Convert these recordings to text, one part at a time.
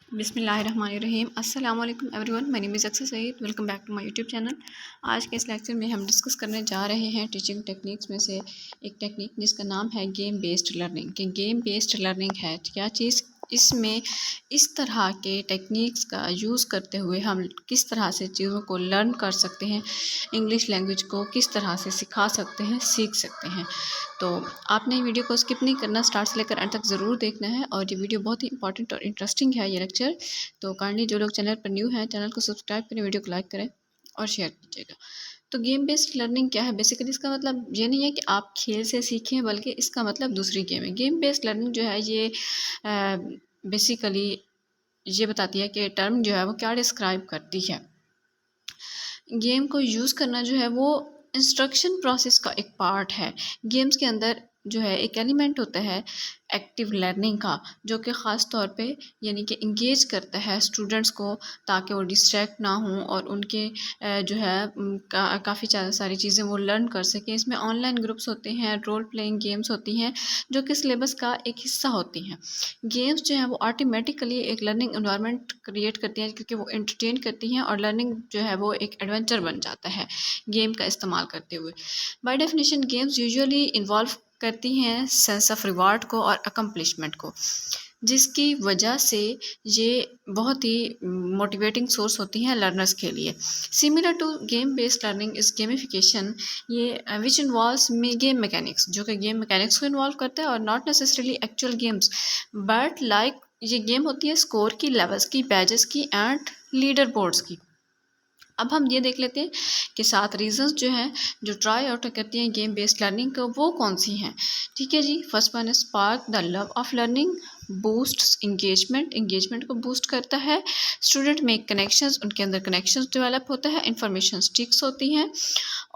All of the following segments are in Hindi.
बिस्मिल्लाहिर्रहमानिर्रहीम। अस्सलाम वालेकुम everyone, my name is Aksar Saeed. Welcome back to my YouTube channel. आज के इस लेक्चर में हम डिस्कस करने जा रहे हैं टीचिंग टेक्निक्स में से एक टेक्निक जिसका नाम है गेम बेस्ड लर्निंग। कि गेम बेस्ड लर्निंग है क्या चीज़, इसमें इस तरह के टेक्निक्स का यूज़ करते हुए हम किस तरह से चीज़ों को लर्न कर सकते हैं, इंग्लिश लैंग्वेज को किस तरह से सिखा सकते हैं, सीख सकते हैं। तो आपने वीडियो को स्किप नहीं करना, स्टार्ट से लेकर एंड तक ज़रूर देखना है। और ये वीडियो बहुत ही इंपॉर्टेंट और इंटरेस्टिंग है ये लेक्चर। तो काइंडली जो लोग चैनल पर न्यू हैं, चैनल को सब्सक्राइब करें, वीडियो को लाइक करें और शेयर कीजिएगा। तो गेम बेस्ड लर्निंग क्या है? बेसिकली इसका मतलब ये नहीं है कि आप खेल से सीखें, बल्कि इसका मतलब दूसरी गेम है। गेम बेस्ड लर्निंग जो है ये बेसिकली ये बताती है कि टर्म जो है वो क्या डिस्क्राइब करती है। गेम को यूज़ करना जो है वो इंस्ट्रक्शन प्रोसेस का एक पार्ट है। गेम्स के अंदर जो है एक एलिमेंट होता है एक्टिव लर्निंग का, जो कि ख़ास तौर पे यानी कि इंगेज करता है स्टूडेंट्स को, ताकि वो डिस्ट्रैक्ट ना हों और उनके जो है काफ़ी सारी चीज़ें वो लर्न कर सकें। इसमें ऑनलाइन ग्रुप्स होते हैं, रोल प्लेइंग गेम्स होती हैं जो कि सिलेबस का एक हिस्सा होती हैं। गेम्स जो हैं वो ऑटोमेटिकली एक लर्निंग एनवायरनमेंट क्रिएट करती हैं, क्योंकि वो एंटरटेन करती हैं और लर्निंग जो है वो एक एडवेंचर बन जाता है गेम का इस्तेमाल करते हुए। By definition games usually involve करती हैं सेंस ऑफ रिवार्ड को और अकम्पलिशमेंट को, जिसकी वजह से ये बहुत ही मोटिवेटिंग सोर्स होती हैं लर्नर्स के लिए। Similar to game based learning is gamification, ये विच इन्वॉल्व्स गेम मैकेनिक्स, जो कि गेम मैकेनिक्स को इन्वॉल्व करता है और not necessarily actual games, but like ये गेम होती है स्कोर की, लेवल्स की, बैजेस की एंड लीडर बोर्ड्स की। अब हम ये देख लेते हैं कि 7 रीजंस जो हैं जो ट्राई आउट करती हैं गेम बेस्ड लर्निंग को, वो कौन सी हैं। ठीक है जी। First one is spark the love of learning, boost engagement को बूस्ट करता है। स्टूडेंट मेक कनेक्शंस, उनके अंदर कनेक्शंस डेवलप होता है, इंफॉर्मेशन स्टिक्स होती हैं।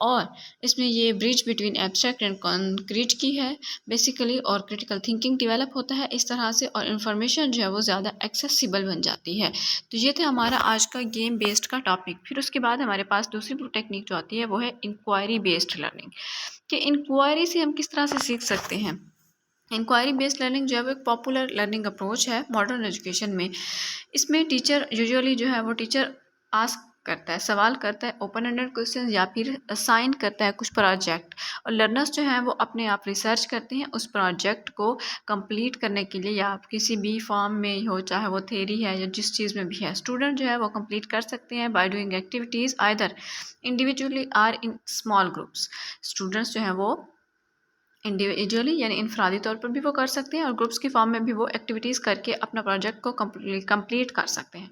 और इसमें ये bridge between abstract and concrete की है बेसिकली, और क्रिटिकल थिंकिंग डेवलप होता है इस तरह से, और इन्फॉर्मेशन जो है वो ज़्यादा एक्सेसिबल बन जाती है। तो ये थे हमारा आज का गेम बेस्ड का टॉपिक। फिर उसके बाद हमारे पास दूसरी टेक्निक जो आती है वो है इंक्वायरी बेस्ड लर्निंग। कि इंक्वायरी से हम किस तरह से सीख सकते हैं। इंक्वायरी बेस्ड लर्निंग जो है वो एक पॉपुलर लर्निंग अप्रोच है मॉडर्न एजुकेशन में। इसमें टीचर यूजुअली जो है वो टीचर आस्क करता है, सवाल करता है, ओपन एंडेड क्वेश्चन, या फिर असाइन करता है कुछ प्रोजेक्ट, और लर्नर्स जो हैं वो अपने आप रिसर्च करते हैं उस प्रोजेक्ट को कंप्लीट करने के लिए, या किसी भी फॉर्म में हो, चाहे वो थ्योरी है या जिस चीज़ में भी है। स्टूडेंट जो है वो कंप्लीट कर सकते हैं by doing activities either individually or in small groups. Students जो हैं वो इंडिविजुअली यानी इनफरादी तौर पर भी वो कर सकते हैं, और ग्रुप्स की फॉर्म में भी वो एक्टिविटीज़ करके अपना प्रोजेक्ट को कंप्लीट कर सकते हैं।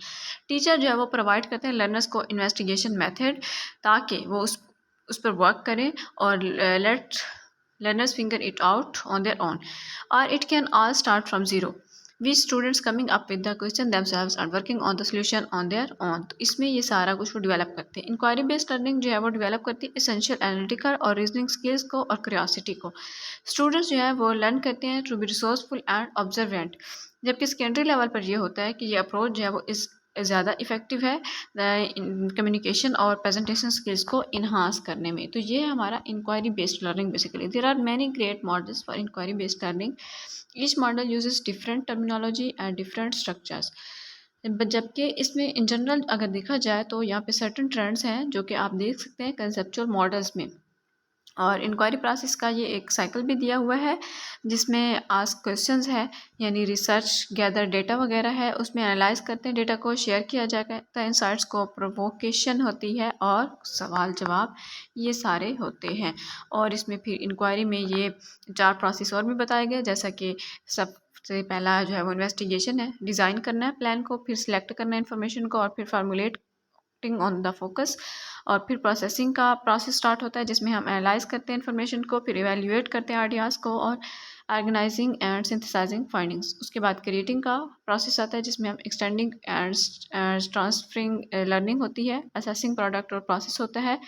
टीचर जो है वो प्रोवाइड करते हैं लर्नर्स को इन्वेस्टिगेशन मेथड, ताकि वो उस पर वर्क करें और let learners finger it out on their own, और it can all start from zero, we students coming up with the question themselves and working on the solution on their own. तो इसमें ये सारा कुछ वो डेवलप करते हैं। इंक्वायरी बेस्ड लर्निंग जो है वो डेवलप करती है एसेंशियल एनालिटिकल और रीजनिंग स्किल्स को और क्यूरियोसिटी को। स्टूडेंट्स जो है वो लर्न करते हैं to be resourceful and observant, जबकि सेकेंडरी लेवल पर ये होता है कि ये अप्रोच जो है वो इस ज़्यादा इफेक्टिव है कम्युनिकेशन और प्रेजेंटेशन स्किल्स को इन्हांस करने में। तो ये है हमारा inquiry based learning. Basically there are many great models for inquiry based learning, each model uses different terminology and different structures. जबकि इसमें इन जनरल अगर देखा जाए तो यहाँ पे सर्टन ट्रेंड्स हैं जो कि आप देख सकते हैं कंसेप्चुअल मॉडल्स में। और इंक्वायरी प्रोसेस का ये एक साइकिल भी दिया हुआ है, जिसमें आस्क क्वेश्चंस है, यानी रिसर्च गैदर डेटा वगैरह है, उसमें एनालाइज करते हैं डेटा को, शेयर किया जाता है इंसाइट्स को, प्रोवोकेशन होती है और सवाल जवाब, ये सारे होते हैं। और इसमें फिर इंक्वायरी में ये 4 प्रोसेस और भी बताए गए, जैसा कि सबसे पहला जो है वो इन्वेस्टिगेशन है, डिज़ाइन करना है प्लान को, फिर सिलेक्ट करना है इन्फॉर्मेशन को, और फिर फार्मूलेट ऑन द फोकस, और फिर प्रोसेसिंग का प्रोसेस स्टार्ट होता है, जिसमें हम एनालाइज करते हैं इन्फॉर्मेशन को, फिर इवेल्युएट करते हैं आइडियाज़ को, और ऑर्गेनाइजिंग एंड सिंथेसाइजिंग फाइंडिंग्स। उसके बाद क्रिएटिंग का प्रोसेस आता है, जिसमें हम एक्सटेंडिंग एंड ट्रांसफरिंग लर्निंग होती है, असेसिंग प्रोडक्ट और प्रोसेस होता है,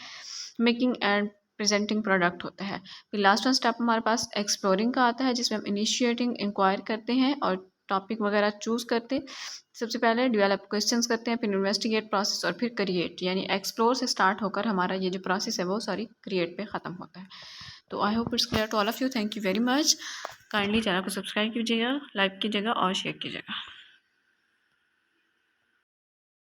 मेकिंग एंड प्रेजेंटिंग प्रोडक्ट होता है। फिर लास्ट वन स्टेप हमारे पास एक्सप्लोरिंग का आता है, जिसमें हम इनिशिएटिंग इंक्वायर करते हैं और टॉपिक वगैरह चूज़ करते हैं। सबसे पहले डेवलप क्वेश्चंस करते हैं, फिर इन्वेस्टिगेट प्रोसेस, और फिर क्रिएट, यानी एक्सप्लोर से स्टार्ट होकर हमारा ये जो प्रोसेस है वो क्रिएट पे ख़त्म होता है। तो I hope it's clear to all of you. Thank you very much. Kindly channel को सब्सक्राइब कीजिएगा, लाइक कीजिएगा और शेयर कीजिएगा।